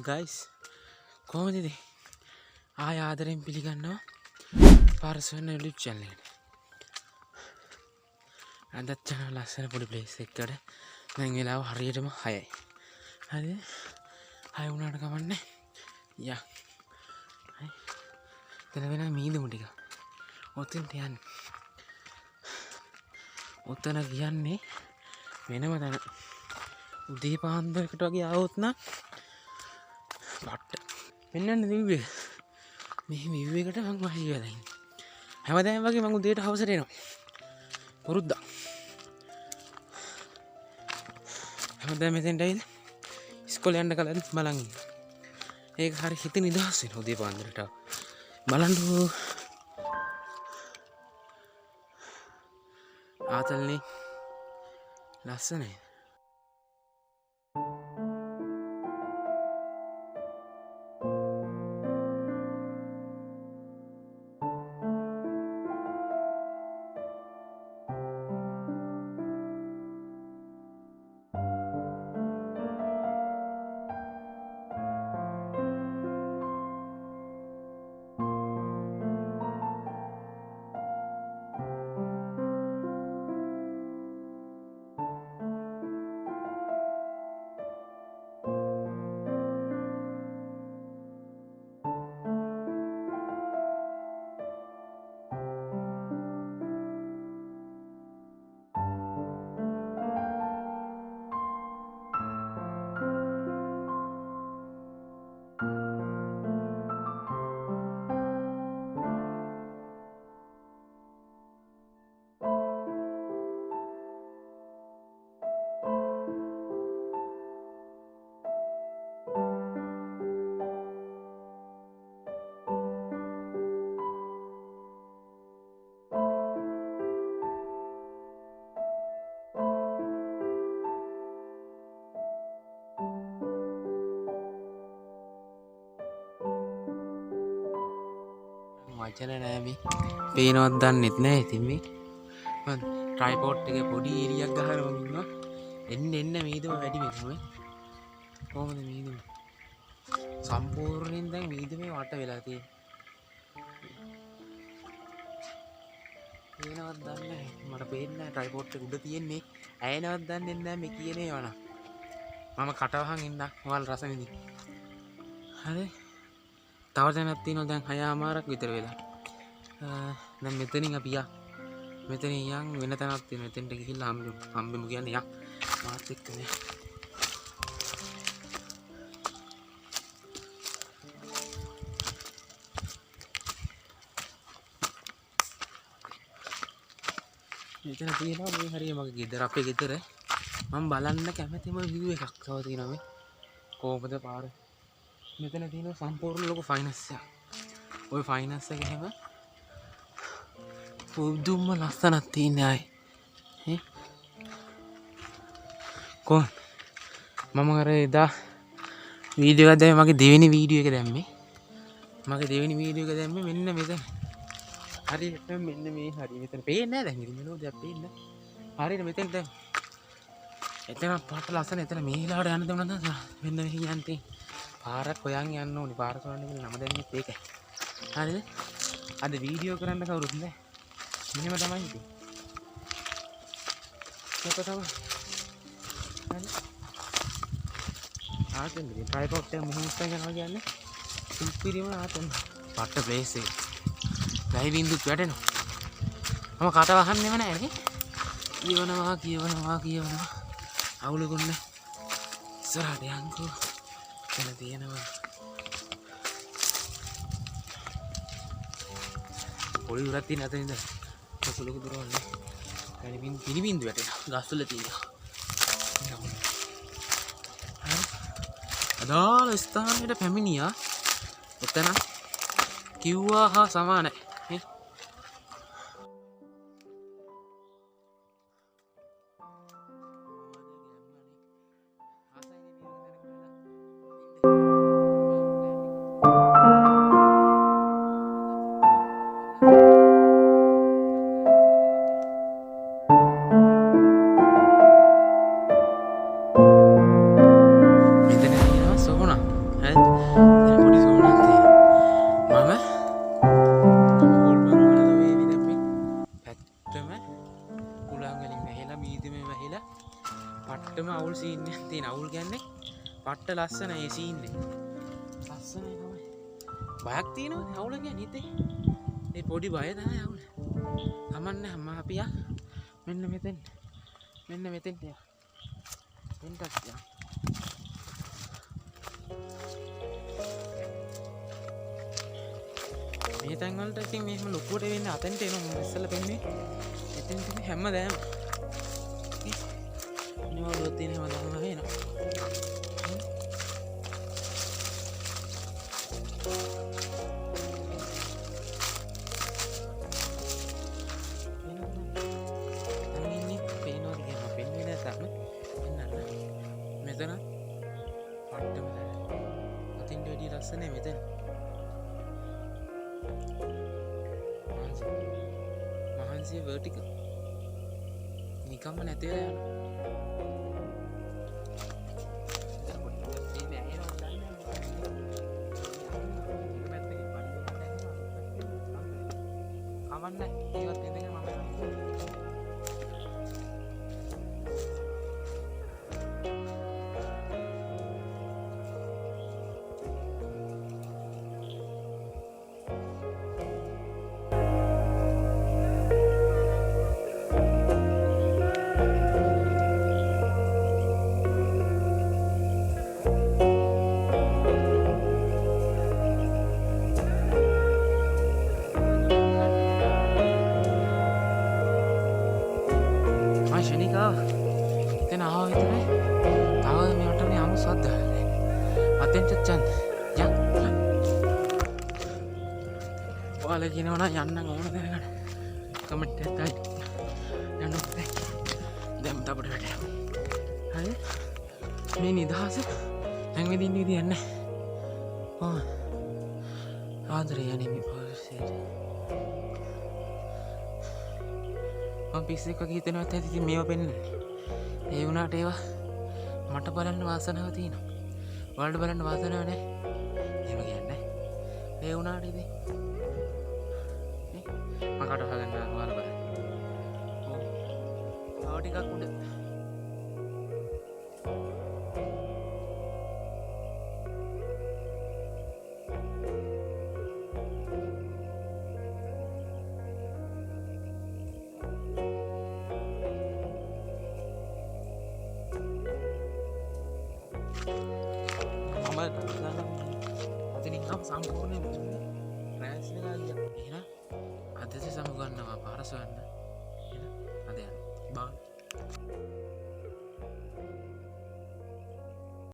Guys කොහොමද ආය ආදරෙන් පිළිගන්නවා පාරසවන්න යුටුබ් channel එකට. අදත් යන ලස්සන පොඩි ප්ලේස් එකකට දැන් වෙලාව හරියටම 6යි. හරිද? 6 වුණාට කමන්නේ. යා. හරි. දැන් වෙන මීදුමු ටික. ඔතෙන්ට යන්න. ඔතන කියන්නේ වෙනම තැන. උදේ පාන්දරකට වගේ ආවොත් නම් බට්ට පෙන්වන්න දිව්වේ. මේ view එකට මම වාසි වෙලා ඉන්නේ. හැමදාම වගේ මම උදේට හවසට එනවා. පුරුද්දා. හැමදාම මෙතෙන්ට ඇවිල්ලා ඉස්කෝලේ යන්න කලින් බලන් ඉන්නවා. ඒක හරි හිත නිදහස් වෙනවා උදේ පාන්දරට. බලන්නකෝ. ආතල්නේ ලස්සනයි. වචන නෑ මේ පේනවත් දන්නෙත් නෑ. ඉතින් මේ මම ට්‍රයිපෝඩ් එකේ පොඩි එලියක් ගහලා මම ඉන්නවා. එන්න මීදුම වැඩි වෙනවා. කොහොමද මීදුම සම්පූර්ණයෙන් දැන් මීදුමේ වට වෙලා තියෙන්නේ. පේනවත් දන්නේ නෑ. මට පේන්නේ නෑ ට්‍රයිපෝඩ් එක උඩ තියෙන්නේ. ඇයෙනවත් දන්නේ නෑ මේ කියන්නේ ඒවා නම්. මම කටවහන් ඉන්නම් ඔයාලා රස විඳින්න. හරි. තව දැනක් තියෙනවා දැන් 6:00ක් විතර වෙලා. දැන් මෙතනින් අපි මෙතනින් යන් වෙන තැනක් තියෙනවා. එතෙන්ට ගිහිල්ලා හම්බෙමු කියන්නේ මාත් එක්කනේ. මෙතන තියෙනවා මේ හරිය මගේ ගෙදර අපේ ගෙදර. මම බලන්න කැමතිම view එකක් තව තියෙනවා මේ. කොහොමද පාර මෙතන තියෙන සම්පූර්ණ ලොකු ෆයිනස් එක. ওই ෆයිනස් එක හැම පුදුම ලස්සනක් තියෙන්නේ ආයේ. කොහොම මම අර එදා වීඩියෝ එකක් දැම්මේ මගේ දෙවෙනි වීඩියෝ එක දැම්මේ. මගේ දෙවෙනි වීඩියෝ එක දැම්මේ මෙන්න මෙතන. හරියට මෙන්න මේ හරිය මෙතන පේන්නේ නැහැ දැන් ඉතින් මොනවද පේන්නේ. හරියට මෙතෙන් දැන් එතන පාට ලස්සන එතන මේලාට යන්න දෙමුනද මෙන්න මෙහි යන්තේ. පාරක් හොයන් යන්න ඕනි. පාර සොයන්න කියලා නම දැම්මෙත් ඒකයි. හරිද? අද වීඩියෝ කරන්න කවුරුත් නැහැ. මෙහෙම තමයි ඉතින්. ඒක තමයි. හරි. ආතෙන් ඉතින් ට්‍රයිපෝඩ් එක මෙහෙම ඉස්සන් යනවා කියන්නේ සිම්පිරිම ආතෙන්. පට්ට ප්ලේස් එක. ගයි බින්දුත් වැටෙනවා. මම කට වහන්නෙම නැහැ නේ. කියවනවා. අවුලකුත් නැහැ. ඉස්සරහට යන්කෝ. එතන තියෙනවා පොඩි උරක් තියෙන අතරින්ද පොසලක දොරවල් නේ. පිනිබින්දු වැටෙනවා. ගස්වල තියෙනවා. අදාළ ස්ථානයට පැමිණියා. එතන කිව්වා හා සමානයි. තියෙන අවුල් කියන්නේ පට්ට ලස්සන ඒ සීන් එක. ලස්සනයි තමයි. බයක් තියෙනවා අවුල කියන්නේ හිතේ. ඒ පොඩි බය තමයි අවුල. කමන්නේ අම්මා අපියා මෙන්න මෙතෙන් එන්ටක් යන්න. මේ තැන් වලට ඉතින් මෙහෙම ලොකුවට වෙන්නේ අතෙන්ට එනවා ඉස්සෙල්ලා පෙන්නේ. එතෙන් තියෙන හැමදාම නිවාඩුවක් තියෙන හැමදාම වෙනවා. මෙතන පට්ටම අතින්ට වැඩි ලස්සනේ මෙතන මහන්සිය වර්ටිකල් නිකම්ම නැතිවෙලා යනවා. කමන්න ඒවත් එදගෙන මම ශනිකා එතන ආව විතරයි. තව මේකට මේ 아무 සද්ද නැහැ. අතෙන්ට චන්ද යන්න. ඔයාලා කියනවා නම් යන්න ඕන දැනගන්න. කමෙන්ට් එකක් දාන්න. යන්න ඕනේ. දැන් අපිට වැඩ. හරි. මේ නිදහස දැන් මේ දින්න විදියක් නැහැ. ආදරේ යන්නේ මේ පොරසෙට. මම පිස්සෙක් වගේ හිතෙනවත් ඇති ඉතින් මේවා පෙන්වන්නේ. ඒ වුණාට ඒවා මට බලන්න වාසනාව තියෙනවා. වලට බලන්න වාසනාව නැහැ. එහෙම කියන්නේ. ඒ වුණාට ඉතින් මම කට හොයාගන්න ඔයාලා බලන්න. ඔව්. තව ටිකක් උඩ. අතිනිකම් සම්පූර්ණය ප්‍රෑස්නලා එහෙනම් අදස සමුගන්නවා පාරසවන්න අද යන්න බායි